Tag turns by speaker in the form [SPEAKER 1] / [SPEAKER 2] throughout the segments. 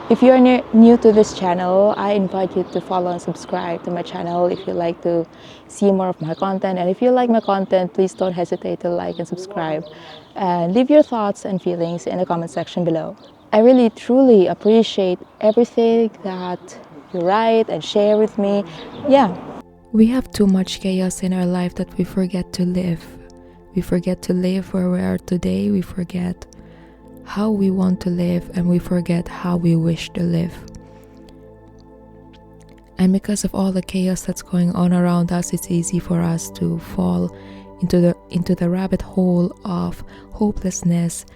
[SPEAKER 1] If you're new to this channel, I invite you to follow and subscribe to my channel if you like to see more of my content. And if you like my content, please don't hesitate to like and subscribe. And leave your thoughts and feelings in the comment section below. I really truly appreciate everything that you write and share with me. Yeah. We have too much chaos in our life that we forget to live. We forget to live where we are today. We forget how we want to live, and we forget how we wish to live. And because of all the chaos that's going on around us, it's easy for us to fall into the rabbit hole of hopelessness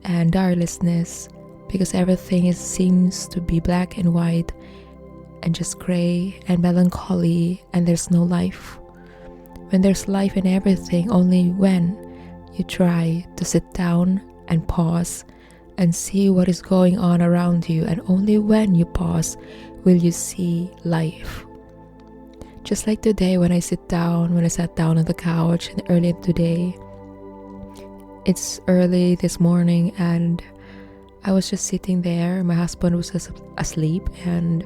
[SPEAKER 1] and direlessness, because everything seems to be black and white and just gray and melancholy, and there's no life. When there's life in everything, only when you try to sit down and pause and see what is going on around you, and only when you pause will you see life. Just like today, when I sat down on the couch, and earlier today, it's early this morning, and I was just sitting there. My husband was asleep, and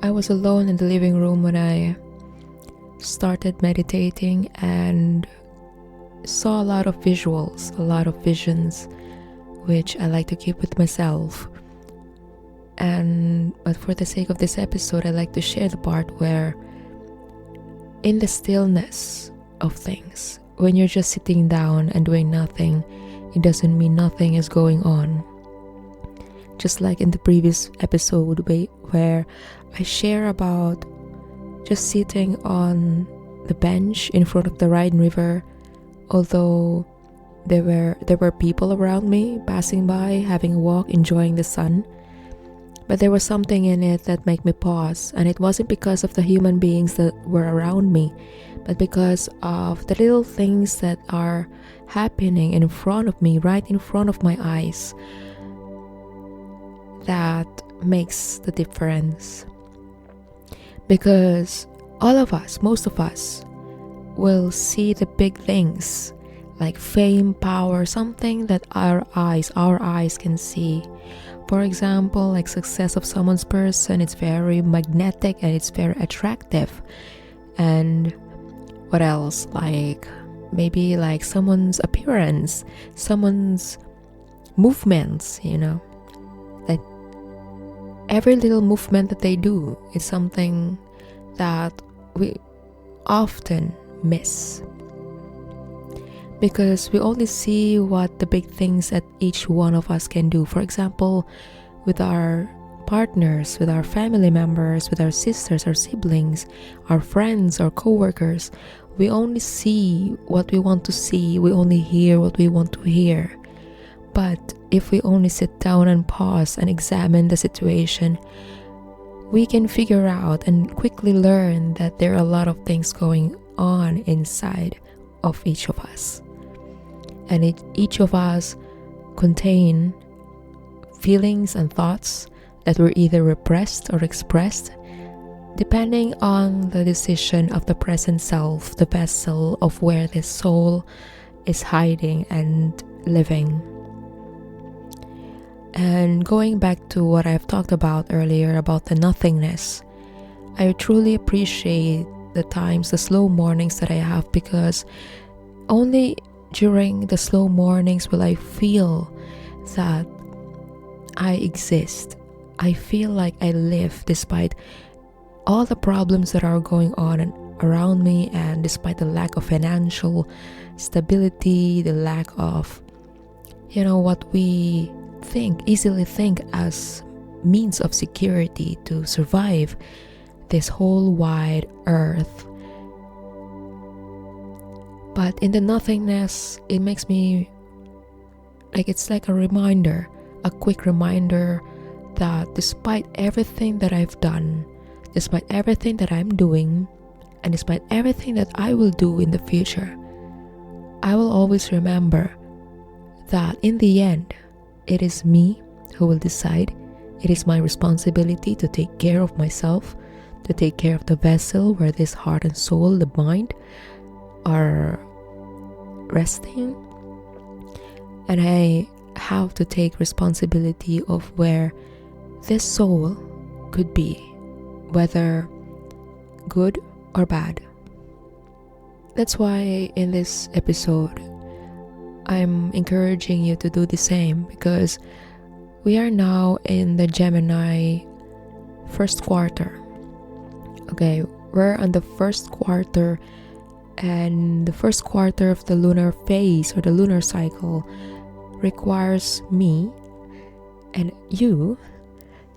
[SPEAKER 1] I was alone in the living room when I started meditating and saw a lot of visuals, a lot of visions, which I like to keep with myself. But for the sake of this episode, I like to share the part where, in the stillness of things, when you're just sitting down and doing nothing, it doesn't mean nothing is going on. Just like in the previous episode where I share about just sitting on the bench in front of the Rhine River, although there were people around me passing by, having a walk, enjoying the sun. But there was something in it that made me pause, and it wasn't because of the human beings that were around me, but because of the little things that are happening in front of me, right in front of my eyes, that makes the difference. Because all of us, most of us, will see the big things like fame, power, something that our eyes can see. For example, like success of someone's person, it's very magnetic and it's very attractive. And what else? Like maybe like someone's appearance, someone's movements, that every little movement that they do is something that we often miss, because we only see what the big things that each one of us can do. For example, with our partners, with our family members, with our sisters, our siblings, our friends, our co-workers, we only see what we want to see, we only hear what we want to hear. But if we only sit down and pause and examine the situation, we can figure out and quickly learn that there are a lot of things going on inside of each of us. And each of us contain feelings and thoughts that were either repressed or expressed, depending on the decision of the present self, the vessel of where this soul is hiding and living. And going back to what I've talked about earlier about the nothingness, I truly appreciate the times, the slow mornings that I have, because only during the slow mornings will I feel that I exist. I feel like I live despite all the problems that are going on around me, and despite the lack of financial stability, the lack of, what we easily think as means of security to survive this whole wide earth. But in the nothingness, it makes me it's like a reminder, a quick reminder that despite everything that I've done, despite everything that I'm doing, and despite everything that I will do in the future, I will always remember that in the end, it is me who will decide. It is my responsibility to take care of myself, to take care of the vessel where this heart and soul, the mind, are resting. And I have to take responsibility of where this soul could be, whether good or bad. That's why in this episode, I'm encouraging you to do the same, because we are now in the Gemini first quarter. Okay, we're on the first quarter, and the first quarter of the lunar phase or the lunar cycle requires me and you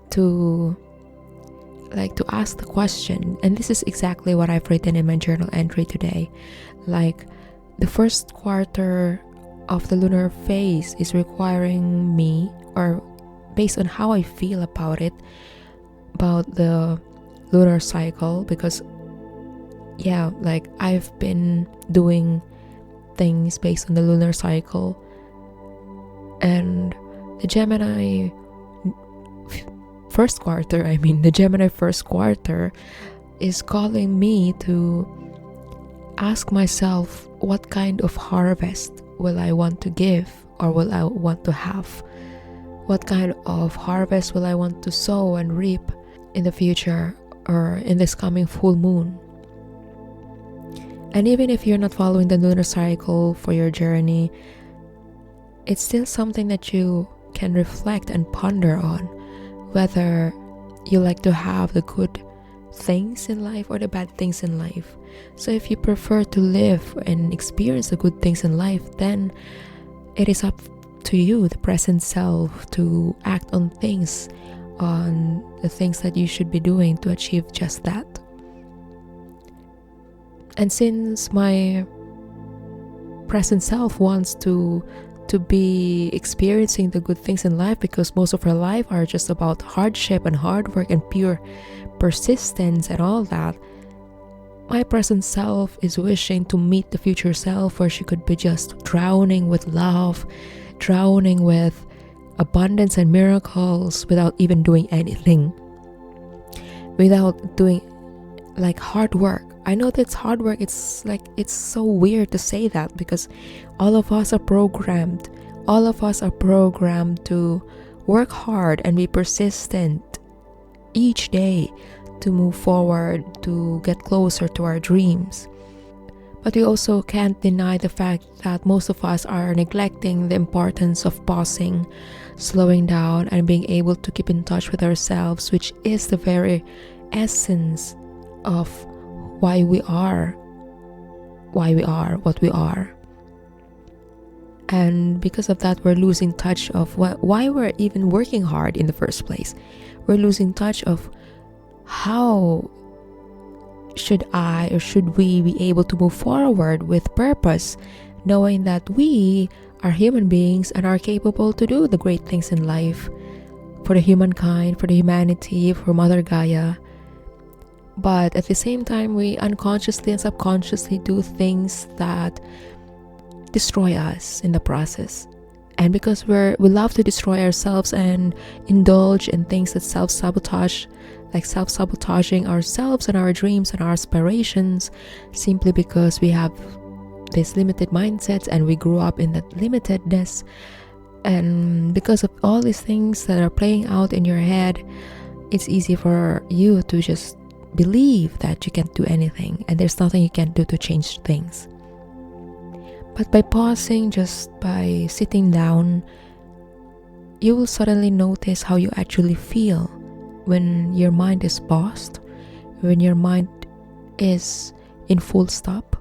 [SPEAKER 1] to ask the question. And this is exactly what I've written in my journal entry today. Like, the first quarter of the lunar phase is requiring me, or based on how I feel about it, about the lunar cycle, because I've been doing things based on the lunar cycle, and the Gemini first quarter is calling me to ask myself, what kind of harvest will I want to give, or will I want to have? What kind of harvest will I want to sow and reap in the future, or in this coming full moon? And even if you're not following the lunar cycle for your journey, it's still something that you can reflect and ponder on, whether you like to have the good things in life or the bad things in life. So if you prefer to live and experience the good things in life, then it is up to you, the present self, to act on the things that you should be doing to achieve just that. And since my present self wants to be experiencing the good things in life, because most of our life are just about hardship and hard work and pure persistence and all that, my present self is wishing to meet the future self, where she could be just drowning with love, drowning with abundance and miracles, without even doing anything, without doing hard work. I know that's hard work. It's so weird to say that, because all of us are programmed to work hard and be persistent each day to move forward, to get closer to our dreams. But we also can't deny the fact that most of us are neglecting the importance of pausing, slowing down, and being able to keep in touch with ourselves, which is the very essence of why we are what we are. And because of that, we're losing touch of why we're even working hard in the first place. We're losing touch of how should we be able to move forward with purpose, knowing that we are human beings and are capable to do the great things in life for the humankind, for the humanity, for Mother Gaia. But at the same time, we unconsciously and subconsciously do things that destroy us in the process. And because we love to destroy ourselves and indulge in things that self-sabotage, like self-sabotaging ourselves and our dreams and our aspirations, simply because we have these limited mindsets and we grew up in that limitedness. And because of all these things that are playing out in your head, it's easy for you to just believe that you can't do anything and there's nothing you can do to change things. But by pausing, just by sitting down, you will suddenly notice how you actually feel when your mind is paused, when your mind is in full stop,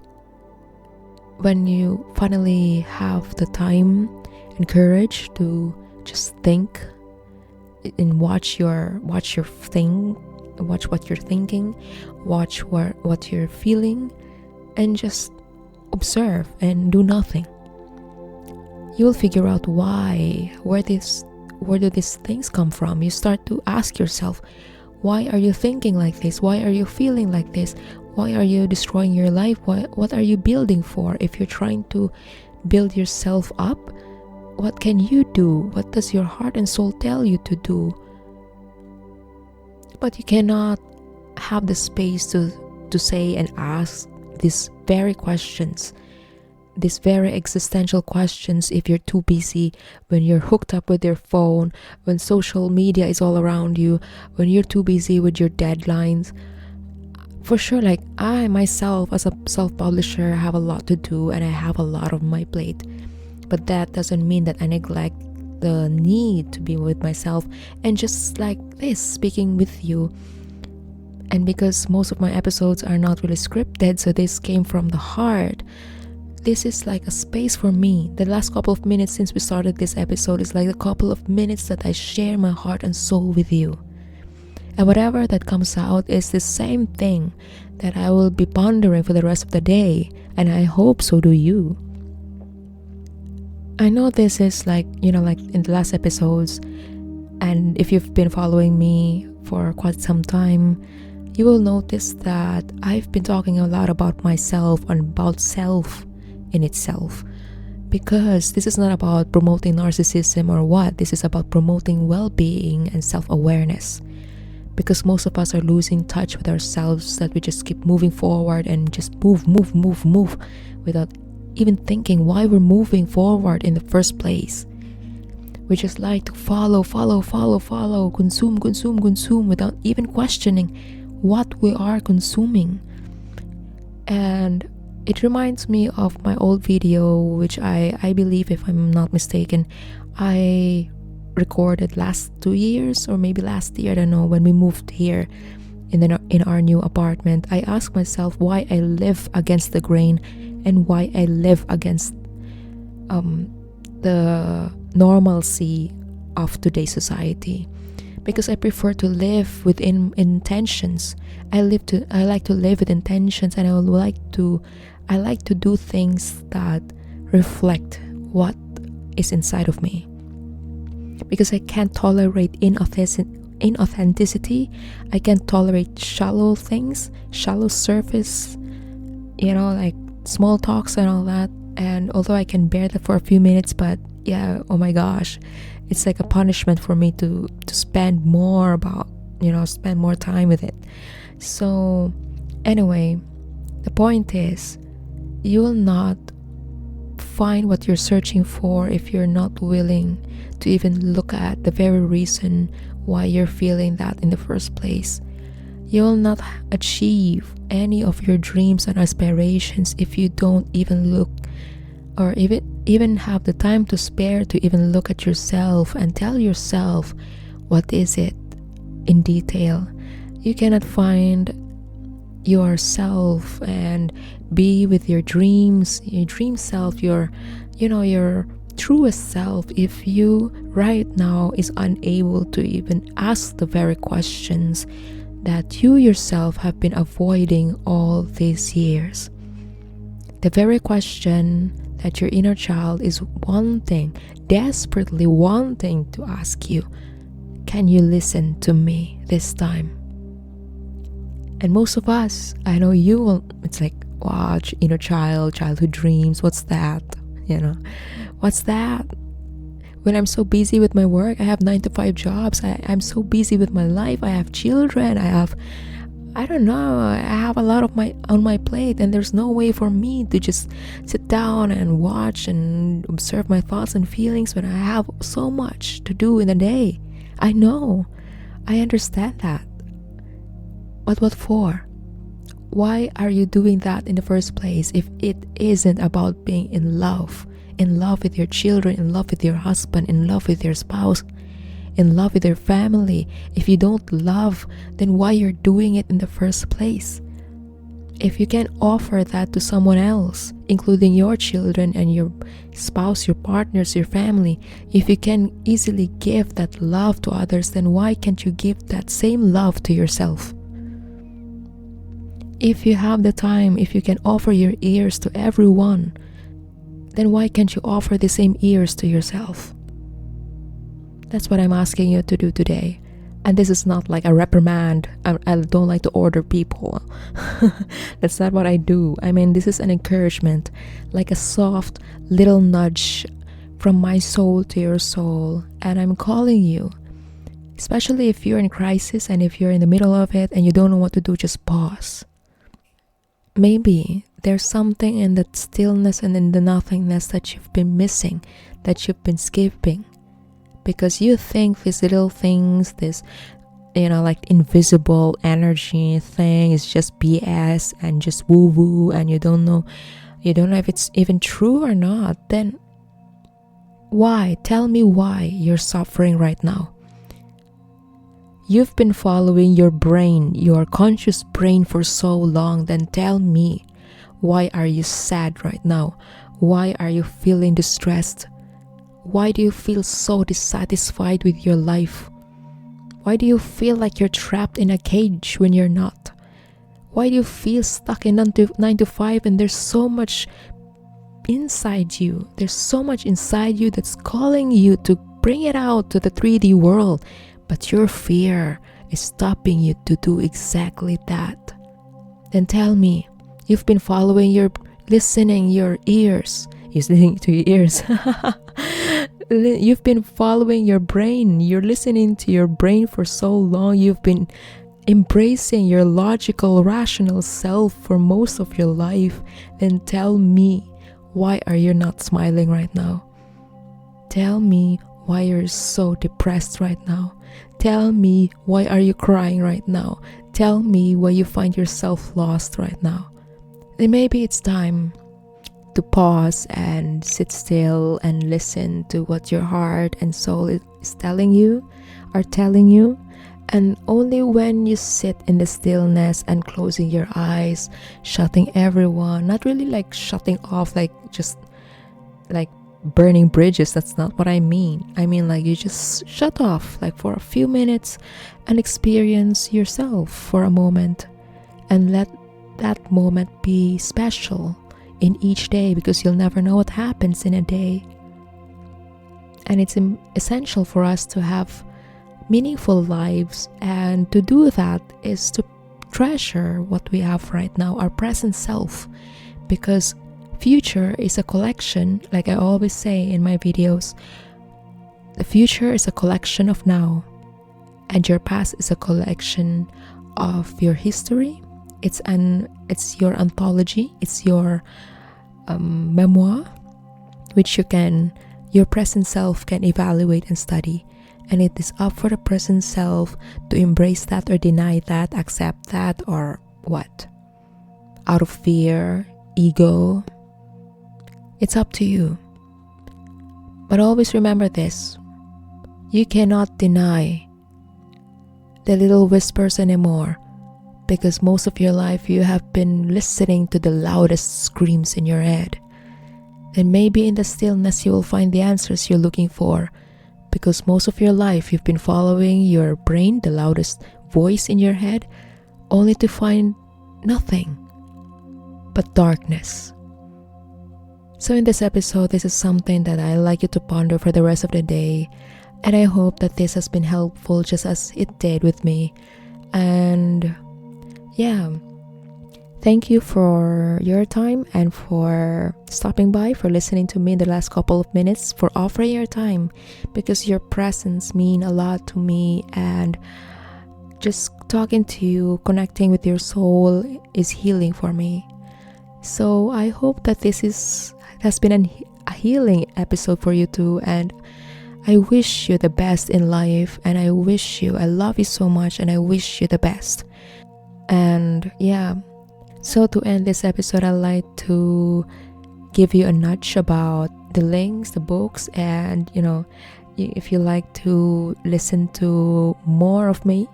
[SPEAKER 1] when you finally have the time and courage to just think and watch what you're thinking, watch what you're feeling, and just observe and do nothing. You'll figure out where do these things come from. You start to ask yourself, why are you thinking like this? Why are you feeling like this? Why are you destroying your life? What are you building for? If you're trying to build yourself up, what can you do? What does your heart and soul tell you to do? But you cannot have the space to say and ask these very questions these very existential questions if you're too busy, when you're hooked up with your phone, when social media is all around you, when you're too busy with your deadlines. For sure, like I myself as a self-publisher have a lot to do and I have a lot on my plate, but that doesn't mean that I neglect the need to be with myself and just like this, speaking with you. And because most of my episodes are not really scripted, so this came from the heart, this is like a space for me. The last couple of minutes since we started this episode is like a couple of minutes that I share my heart and soul with you. And whatever that comes out is the same thing that I will be pondering for the rest of the day, and I hope so do you. I know this is like, like in the last episodes, and if you've been following me for quite some time, you will notice that I've been talking a lot about myself and about self in itself, because this is not about promoting narcissism or what. This is about promoting well-being and self-awareness, because most of us are losing touch with ourselves, that we just keep moving forward and just move without even thinking why we're moving forward in the first place. We just like to follow, consume without even questioning what we are consuming. And it reminds me of my old video, which I believe, if I'm not mistaken, I recorded last 2 years or maybe last year, I don't know, when we moved here in our new apartment. I asked myself why I live against the grain and why I live against the normalcy of today's society, because I prefer to live within intentions. I like to live with intentions, and I like to do things that reflect what is inside of me, because I can't tolerate inauthenticity. I can't tolerate shallow things, shallow surface, like small talks and all that. And although I can bear that for a few minutes, but yeah, oh my gosh, it's like a punishment for me to spend more time with it. So anyway, the point is, you will not find what you're searching for if you're not willing to even look at the very reason why you're feeling that in the first place. You will not achieve any of your dreams and aspirations if you don't even look, or even have the time to spare to even look at yourself and tell yourself what is it in detail. You cannot find yourself and be with your dream self, your truest self, if you right now is unable to even ask the very questions that you yourself have been avoiding all these years. The very question that your inner child is desperately wanting to ask you: can you listen to me this time? And most of us, I know you will, it's like, watch, inner child, childhood dreams, what's that? What's that? When I'm so busy with my work, I have 9-to-5 jobs, I'm so busy with my life, I have children, I have a lot on my plate, and there's no way for me to just sit down and watch and observe my thoughts and feelings when I have so much to do in a day. I know, I understand that. But what for? Why are you doing that in the first place if it isn't about being in love with your children, in love with your husband, in love with your spouse, in love with your family? If you don't love, then why you're doing it in the first place? If you can offer that to someone else, including your children and your spouse, your partners, your family, if you can easily give that love to others, then why can't you give that same love to yourself? If you have the time, if you can offer your ears to everyone, then why can't you offer the same ears to yourself? That's what I'm asking you to do today. And this is not like a reprimand. I don't like to order people. That's not what I do. I mean, this is an encouragement, like a soft little nudge from my soul to your soul. And I'm calling you, especially if you're in crisis and if you're in the middle of it and you don't know what to do, just pause. Maybe there's something in that stillness and in the nothingness that you've been missing, that you've been skipping, because you think these little things, this like invisible energy thing is just BS and just woo woo, and you don't know if it's even true or not. Then why? Tell me why you're suffering right now. You've been following your brain, your conscious brain, for so long. Then tell me, why are you sad right now? Why are you feeling distressed? Why do you feel so dissatisfied with your life? Why do you feel like you're trapped in a cage when you're not? Why do you feel stuck in 9 to 5 and there's so much inside you? There's so much inside you that's calling you to bring it out to the 3D world, but your fear is stopping you to do exactly that. Then tell me, you've been following your ears. Listening to your ears. You've been following your brain. You're listening to your brain for so long. You've been embracing your logical, rational self for most of your life. Then tell me, why are you not smiling right now? Tell me why you're so depressed right now. Tell me, why are you crying right now? Tell me why you find yourself lost right now. Then maybe it's time to pause and sit still and listen to what your heart and soul is telling you. And only when you sit in the stillness and closing your eyes, shutting everyone, not really like shutting off, like just like burning bridges. That's not what I mean. I mean like you just shut off like for a few minutes and experience yourself for a moment, and let that moment be special in each day, because you'll never know what happens in a day. And it's essential for us to have meaningful lives, and to do that is to treasure what we have right now, our present self, because future is a collection. Like I always say in my videos, the future is a collection of now, and your past is a collection of your history. It's your anthology, it's your memoir, which your present self can evaluate and study. And it is up for the present self to embrace that or deny that, accept that, or what? Out of fear, ego. It's up to you. But always remember this: you cannot deny the little whispers anymore, because most of your life you have been listening to the loudest screams in your head. And maybe in the stillness you will find the answers you're looking for, because most of your life you've been following your brain, the loudest voice in your head, only to find nothing but darkness. So in this episode, this is something that I like you to ponder for the rest of the day, and I hope that this has been helpful just as it did with me. And yeah, thank you for your time and for stopping by, for listening to me in the last couple of minutes, for offering your time, because your presence mean a lot to me, and just talking to you, connecting with your soul is healing for me. So I hope that this has been a healing episode for you too, and I wish you the best in life, and I love you so much, and I wish you the best. And yeah, so to end this episode, I'd like to give you a nudge about the links, the books, and if you like to listen to more of me,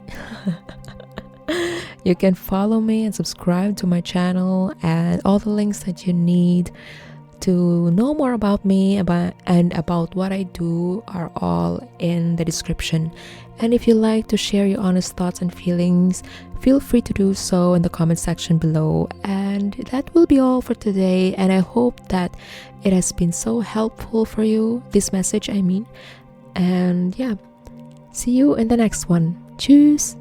[SPEAKER 1] you can follow me and subscribe to my channel, and all the links that you need to know more about me and about what I do are all in the description. And if you like to share your honest thoughts and feelings, feel free to do so in the comment section below. And that will be all for today, and I hope that it has been so helpful for you, this message I mean. And yeah, see you in the next one. Tschüss.